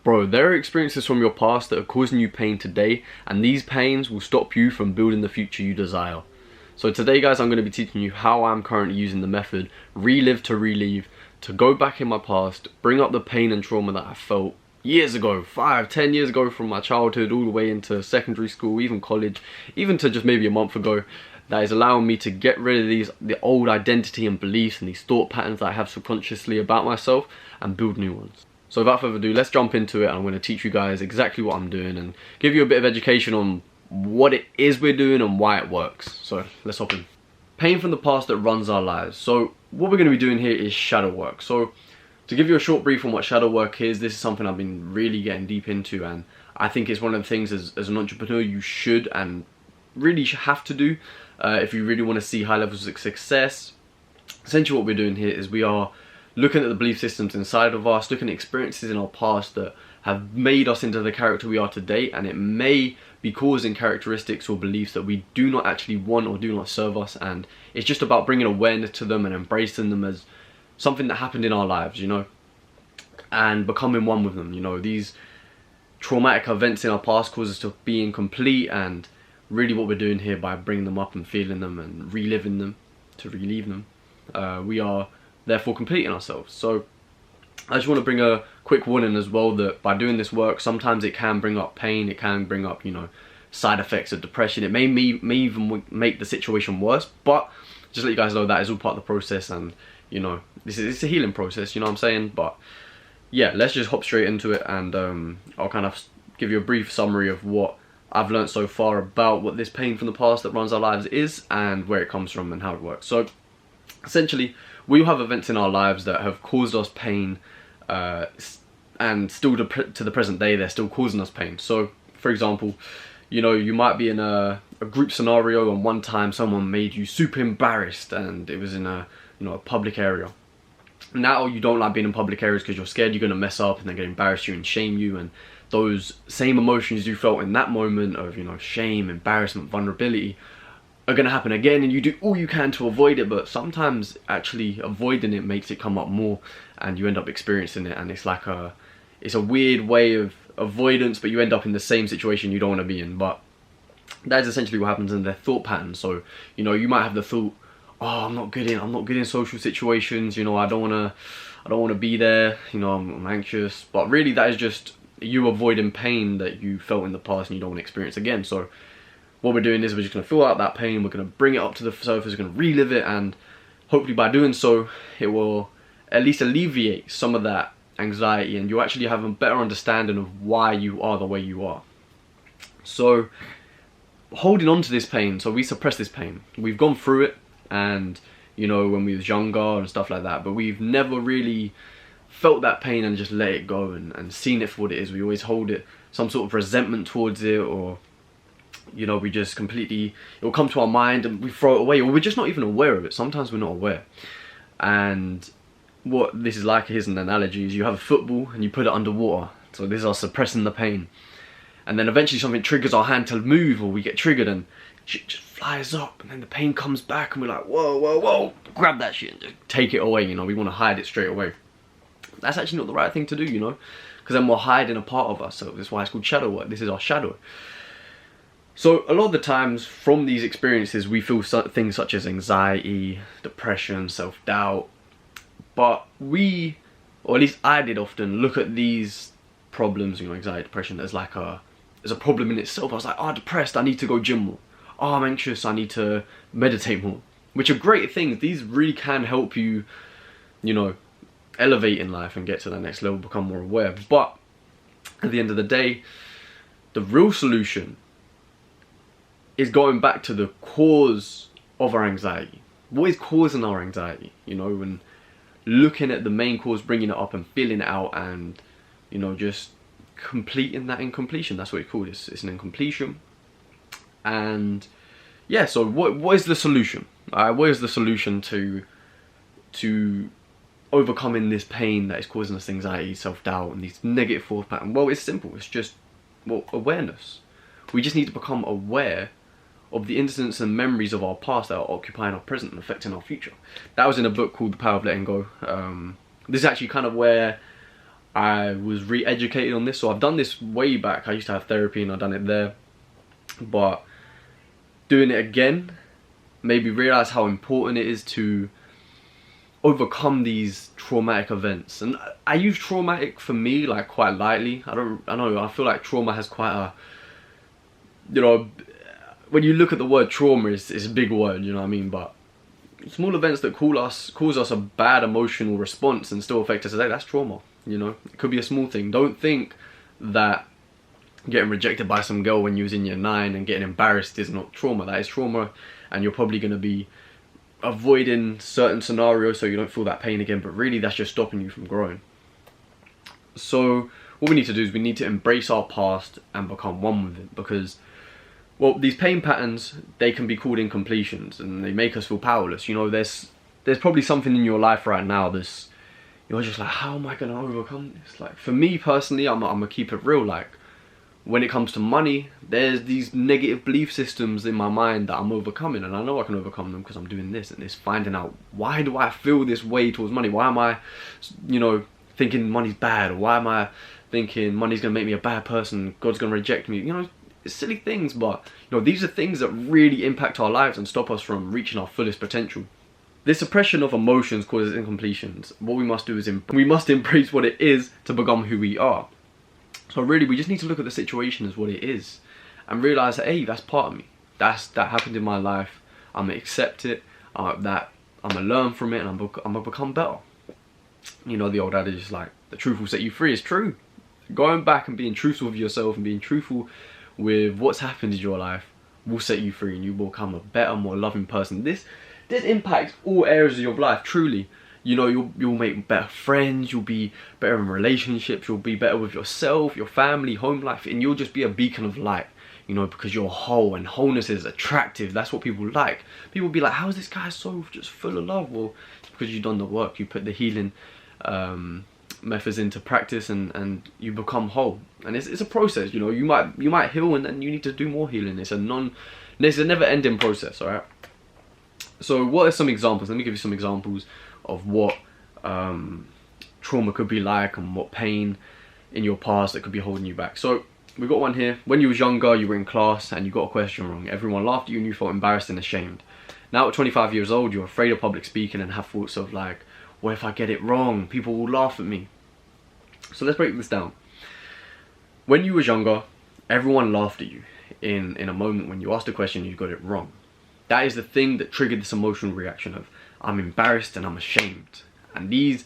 Bro, there are experiences from your past that are causing you pain today, and these pains will stop you from building the future you desire. So today, guys, I'm going to be teaching you how I'm currently using the method Relive to Relieve to go back in my past, bring up the pain and trauma that I felt years ago, 5, 10 years ago, from my childhood all the way into secondary school, even college, even to just maybe a month ago, that is allowing me to get rid of the old identity and beliefs and these thought patterns that I have subconsciously about myself and build new ones. So without further ado, let's jump into it. I'm going to teach you guys exactly what I'm doing and give you a bit of education on what it is we're doing and why it works. So let's hop in. Pain from the past that runs our lives. So what we're going to be doing here is shadow work. So to give you a short brief on what shadow work is, this is something I've been really getting deep into, and I think it's one of the things as an entrepreneur you should and really have to do if you really want to see high levels of success. Essentially what we're doing here is we are looking at the belief systems inside of us, looking at experiences in our past that have made us into the character we are today, and it may be causing characteristics or beliefs that we do not actually want or do not serve us, and it's just about bringing awareness to them and embracing them as something that happened in our lives, you know, and becoming one with them. You know, these traumatic events in our past cause us to be incomplete, and really what we're doing here by bringing them up and feeling them and reliving them to relieve them, we are therefore completing ourselves. So I just want to bring a quick warning as well that by doing this work, sometimes it can bring up pain, it can bring up, you know, side effects of depression. It may even make the situation worse, but just let you guys know that is all part of the process, and you know, it's a healing process, you know what I'm saying? But yeah, let's just hop straight into it, and I'll kind of give you a brief summary of what I've learned so far about what this pain from the past that runs our lives is and where it comes from and how it works. So essentially, we have events in our lives that have caused us pain, and still to the present day they're still causing us pain. So for example, you know, you might be in a group scenario and one time someone made you super embarrassed, and it was in a, you know, a public area. Now you don't like being in public areas because you're scared you're going to mess up and they're going to embarrass you and shame you, and those same emotions you felt in that moment of, you know, shame, embarrassment, vulnerability are going to happen again, and you do all you can to avoid it, but sometimes actually avoiding it makes it come up more and you end up experiencing it, and it's like it's a weird way of avoidance, but you end up in the same situation you don't want to be in. But that's essentially what happens in their thought patterns. So, you know, you might have the thought, oh, I'm not good in social situations, you know, I don't want to be there, you know, I'm anxious. But really that is just you avoiding pain that you felt in the past and you don't want to experience again. So what we're doing is we're just going to fill out that pain, we're going to bring it up to the surface, we're going to relive it, and hopefully by doing so it will at least alleviate some of that anxiety, and you actually have a better understanding of why you are the way you are. So holding on to this pain, so we suppress this pain, we've gone through it, and you know, when we was younger and stuff like that, but we've never really felt that pain and just let it go and seen it for what it is. We always hold it, some sort of resentment towards it, or you know, we just completely, it will come to our mind and we throw it away, or we're just not even aware of it. Sometimes we're not aware. And what this is like, here's an analogy, is you have a football and you put it underwater. So this is us suppressing the pain, and then eventually something triggers our hand to move, or we get triggered and shit just flies up, and then the pain comes back and we're like, whoa, whoa, whoa, grab that shit and just take it away. You know, we want to hide it straight away. That's actually not the right thing to do, you know, because then we're hiding a part of ourselves. That's why it's called shadow work. This is our shadow. So a lot of the times from these experiences we feel things such as anxiety, depression, self-doubt, but we, or at least I did often, look at these problems, you know, anxiety, depression, as like as a problem in itself. I was like, oh, depressed, I need to go gym more. Oh, I'm anxious, I need to meditate more. Which are great things. These really can help you, you know, elevate in life and get to the next level, become more aware. But at the end of the day, the real solution is going back to the cause of our anxiety. What is causing our anxiety? You know, and looking at the main cause, bringing it up and feeling it out, and you know, just completing that incompletion. That's what it's called. It's an incompletion. And yeah, so what is the solution? What is the solution to overcoming this pain that is causing us anxiety, self-doubt, and these negative thought patterns? Well, it's simple. It's just, well, awareness. We just need to become aware of the incidents and memories of our past that are occupying our present and affecting our future. That was in a book called The Power of Letting Go. This is actually kind of where I was re-educated on this. So I've done this way back. I used to have therapy and I've done it there, but doing it again made me realize how important it is to overcome these traumatic events. And I use traumatic for me like quite lightly. I feel like trauma has quite a, you know, when you look at the word trauma, it's a big word, you know what I mean? But small events that cause us a bad emotional response and still affect us today, that's trauma, you know? It could be a small thing. Don't think that getting rejected by some girl when you was in year 9 and getting embarrassed is not trauma. That is trauma, and you're probably going to be avoiding certain scenarios so you don't feel that pain again, but really that's just stopping you from growing. So what we need to do is we need to embrace our past and become one with it, because, well, these pain patterns, they can be called incompletions, and they make us feel powerless. You know, there's probably something in your life right now that's, you're just like, how am I going to overcome this? Like, for me personally, I'm going to keep it real. Like, when it comes to money, there's these negative belief systems in my mind that I'm overcoming, and I know I can overcome them because I'm doing this, and it's finding out, why do I feel this way towards money? Why am I, you know, thinking money's bad? Or why am I thinking money's going to make me a bad person? God's going to reject me? You know, it's silly things, but, you know, these are things that really impact our lives and stop us from reaching our fullest potential. This suppression of emotions causes incompletions. What we must do is we must embrace what it is to become who we are. So really, we just need to look at the situation as what it is and realize that, hey, that's part of me. That happened in my life. I'm gonna accept it. That I'm gonna learn from it, and I'm gonna become better. You know, the old adage is like, the truth will set you free. It's true. Going back and being truthful with yourself and being truthful with what's happened in your life will set you free, and you will become a better, more loving person. This impacts all areas of your life, truly. You know, you'll make better friends, you'll be better in relationships, you'll be better with yourself, your family, home life, and you'll just be a beacon of light, you know, because you're whole, and wholeness is attractive. That's what people like. People be like, how is this guy so just full of love? Well, it's because you've done the work. You put the healing methods into practice, and you become whole. And it's a process, you know. You might heal, and then you need to do more healing. It's a never-ending process, all right? So what are some examples? Let me give you some examples of what trauma could be like, and what pain in your past that could be holding you back. So we've got one here. When you was younger, you were in class and you got a question wrong. Everyone laughed at you and you felt embarrassed and ashamed. Now at 25 years old, you're afraid of public speaking and have thoughts of like, what if I get it wrong? People will laugh at me. So let's break this down. When you was younger, everyone laughed at you in a moment when you asked a question and you got it wrong. That is the thing that triggered this emotional reaction of, I'm embarrassed and I'm ashamed. And these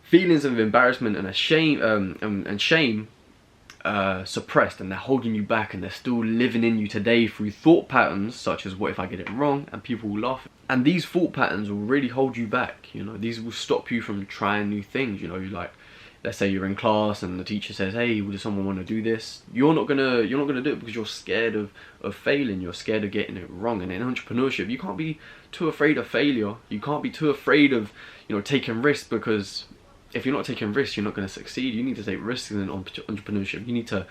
feelings of embarrassment and shame suppressed, and they're holding you back, and they're still living in you today through thought patterns such as, what if I get it wrong? And people will laugh. And these thought patterns will really hold you back, you know. These will stop you from trying new things, you know. Like, let's say you're in class and the teacher says, hey, does someone want to do this? You're not gonna do it because you're scared of failing. You're scared of getting it wrong. And in entrepreneurship, you can't be too afraid of failure. You can't be too afraid of, you know, taking risks, because if you're not taking risks, you're not going to succeed. You need to take risks in entrepreneurship. You need to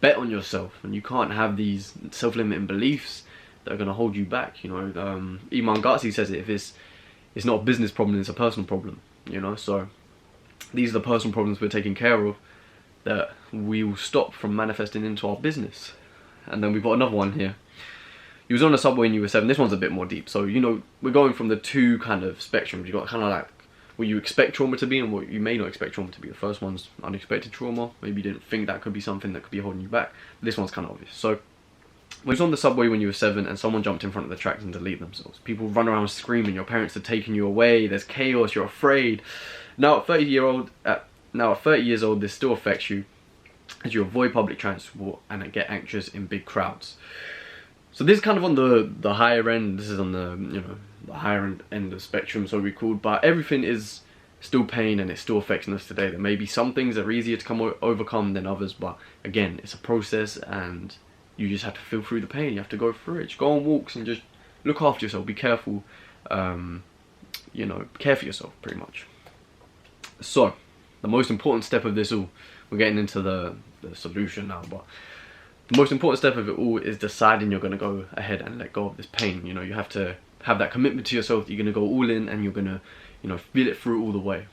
bet on yourself, and you can't have these self-limiting beliefs that are going to hold you back. You know, Iman Ghatzi says it, if it's not a business problem, it's a personal problem. You know, so these are the personal problems we're taking care of that we will stop from manifesting into our business. And then we've got another one here. You was on the subway and you were 7. This one's a bit more deep. So, you know, we're going from the two kind of spectrums. You've got kind of like what you expect trauma to be and what you may not expect trauma to be. The first one's unexpected trauma. Maybe you didn't think that could be something that could be holding you back. This one's kind of obvious. So, you was on the subway when you were 7 and someone jumped in front of the tracks and deleted themselves. People run around screaming. Your parents are taking you away. There's chaos. You're afraid. Now at 30 years old, this still affects you as you avoid public transport and get anxious in big crowds. So this is kind of on the higher end. This is on the, you know, the higher end of the spectrum, so we called. But everything is still pain, and it's still affecting us today. There may be some things that are easier to overcome than others, but again, it's a process, and you just have to feel through the pain. You have to go through it. Just go on walks and just look after yourself. Be careful. You know, care for yourself, pretty much. So, the most important step of this all, we're getting into the solution now, but the most important step of it all is deciding you're going to go ahead and let go of this pain. You know, you have to have that commitment to yourself that you're going to go all in, and you're going to, you know, feel it through all the way.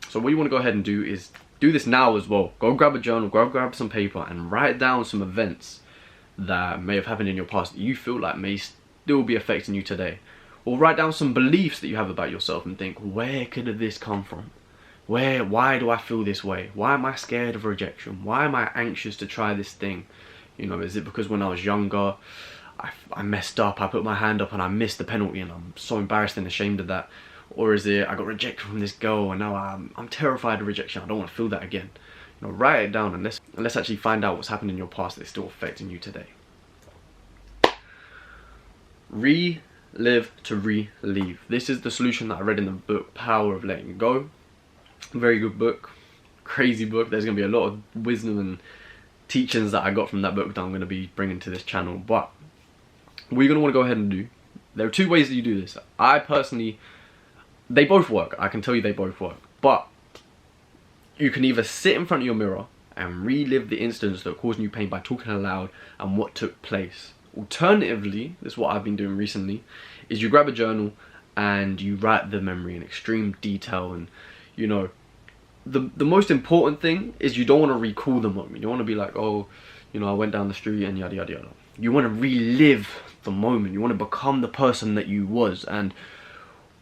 So what you want to go ahead and do is do this now as well. Go grab a journal, go grab some paper, and write down some events that may have happened in your past that you feel like may still be affecting you today. Or write down some beliefs that you have about yourself and think, where could this come from? Why do I feel this way? Why am I scared of rejection? Why am I anxious to try this thing? You know, is it because when I was younger, I messed up, I put my hand up and I missed the penalty and I'm so embarrassed and ashamed of that? Or is it I got rejected from this girl and now I'm terrified of rejection, I don't want to feel that again? You know, write it down and let's actually find out what's happened in your past that's still affecting you today. Relive to relieve. This is the solution that I read in the book Power of Letting Go. Very good book, crazy book. There's going to be a lot of wisdom and teachings that I got from that book that I'm going to be bringing to this channel. But what you're going to want to go ahead and do, there are two ways that you do this. I personally, they both work. I can tell you they both work. But you can either sit in front of your mirror and relive the incidents that are causing you pain by talking aloud and what took place. Alternatively, this is what I've been doing recently, is you grab a journal and you write the memory in extreme detail. And you know, the most important thing is you don't want to recall the moment. You don't want to be like, oh, you know, I went down the street and yada yada yada. You want to relive the moment. You want to become the person that you was. And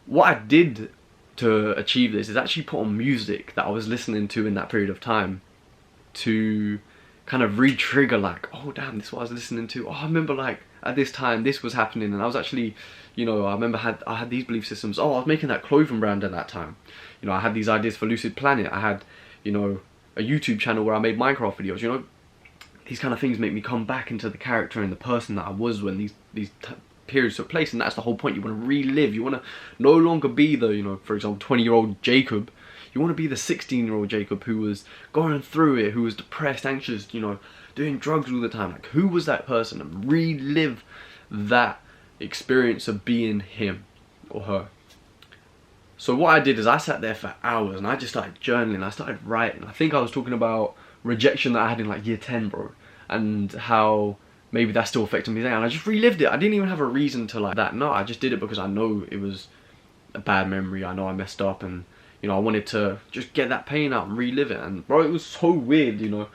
what I did to achieve this is actually put on music that I was listening to in that period of time to kind of re-trigger, like, oh damn, this is what I was listening to. Oh, I remember like at this time this was happening and I was actually, you know, I remember I had these belief systems. Oh, I was making that clothing brand at that time. You know, I had these ideas for Lucid Planet. I had, you know, a YouTube channel where I made Minecraft videos. You know, these kind of things make me come back into the character and the person that I was when these periods took place. And that's the whole point. You want to relive. You want to no longer be the, you know, for example, 20-year-old Jacob. You want to be the 16-year-old Jacob who was going through it, who was depressed, anxious, you know, doing drugs all the time. Like, who was that person? And relive that experience of being him or her. So what I did is I sat there for hours and I just started journaling. I started writing. I think I was talking about rejection that I had in like year 10, bro, and how maybe that's still affecting me today. And I just relived it. I didn't even have a reason to like that. No, I just did it because I know it was a bad memory. I know I messed up and, you know, I wanted to just get that pain out and relive it. And bro, it was so weird, you know.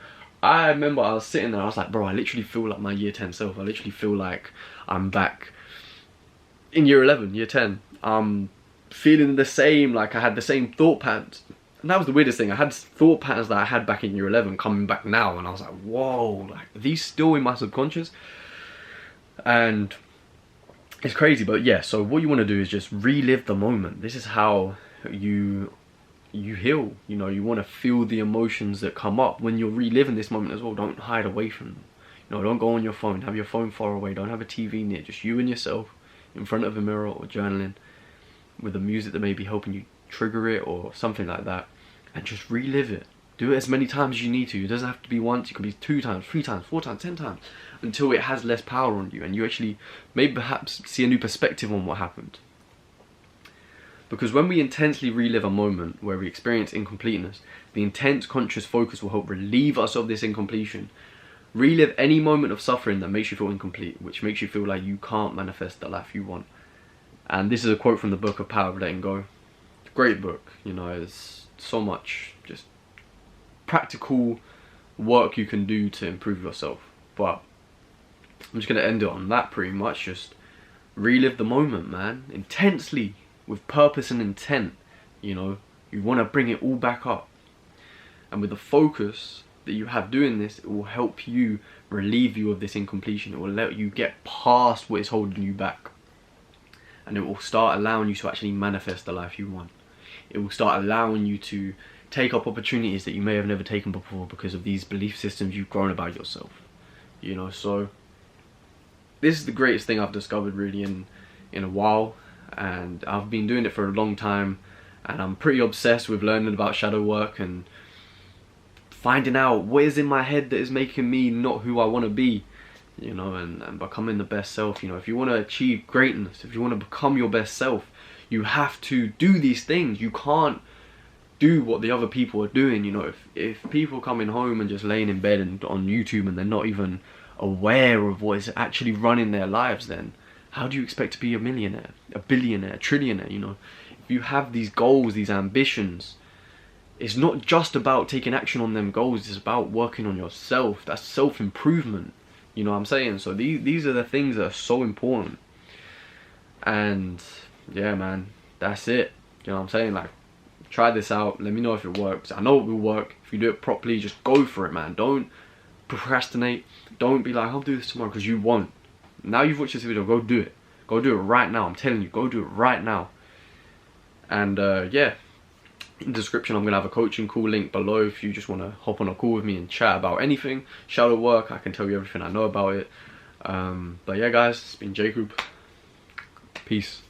I remember I was sitting there, I was like, bro, I literally feel like my year 10 self. I literally feel like I'm back in year 11, year 10. Feeling the same, like I had the same thought patterns. And that was the weirdest thing. I had thought patterns that I had back in year 11 coming back now. And I was like, whoa, like, are these still in my subconscious? And it's crazy, but yeah, so what you want to do is just relive the moment. This is how you heal. You know, you want to feel the emotions that come up when you're reliving this moment as well. Don't hide away from them. You know, don't go on your phone. Have your phone far away. Don't have a TV near. Just you and yourself in front of a mirror or journaling with the music that may be helping you trigger it or something like that, and just relive it. Do it as many times as you need to. It doesn't have to be once. It can be 2 times, 3 times, 4 times, 10 times, until it has less power on you and you actually maybe perhaps see a new perspective on what happened. Because when we intensely relive a moment where we experience incompleteness, the intense conscious focus will help relieve us of this incompletion. Relive any moment of suffering that makes you feel incomplete, which makes you feel like you can't manifest the life you want. And this is a quote from the book of Power of Letting Go. Great book, you know, there's so much just practical work you can do to improve yourself. But I'm just going to end it on that pretty much. Just relive the moment, man, intensely, with purpose and intent. You know, you want to bring it all back up. And with the focus that you have doing this, it will help you relieve you of this incompletion. It will let you get past what is holding you back. And it will start allowing you to actually manifest the life you want. It will start allowing you to take up opportunities that you may have never taken before because of these belief systems you've grown about yourself. You know, so this is the greatest thing I've discovered really in a while. And I've been doing it for a long time. And I'm pretty obsessed with learning about shadow work and finding out what is in my head that is making me not who I want to be. You know, and becoming the best self. You know, if you want to achieve greatness, if you want to become your best self, you have to do these things. You can't do what the other people are doing. You know, if people coming home and just laying in bed and on YouTube and they're not even aware of what is actually running their lives, then how do you expect to be a millionaire, a billionaire, a trillionaire? You know, if you have these goals, these ambitions, it's not just about taking action on them goals, it's about working on yourself. That's self-improvement, you know what I'm saying? So these are the things that are so important. And yeah, man, that's it, you know what I'm saying? Like, try this out, let me know if it works. I know it will work. If you do it properly, just go for it, man. Don't procrastinate. Don't be like, I'll do this tomorrow, because you won't. Now you've watched this video, go do it. Go do it right now. I'm telling you, go do it right now. And yeah, in the description I'm gonna have a coaching call link below if you just want to hop on a call with me and chat about anything shadow work. I can tell you everything I know about it. But yeah guys, it's been Jacob. Peace.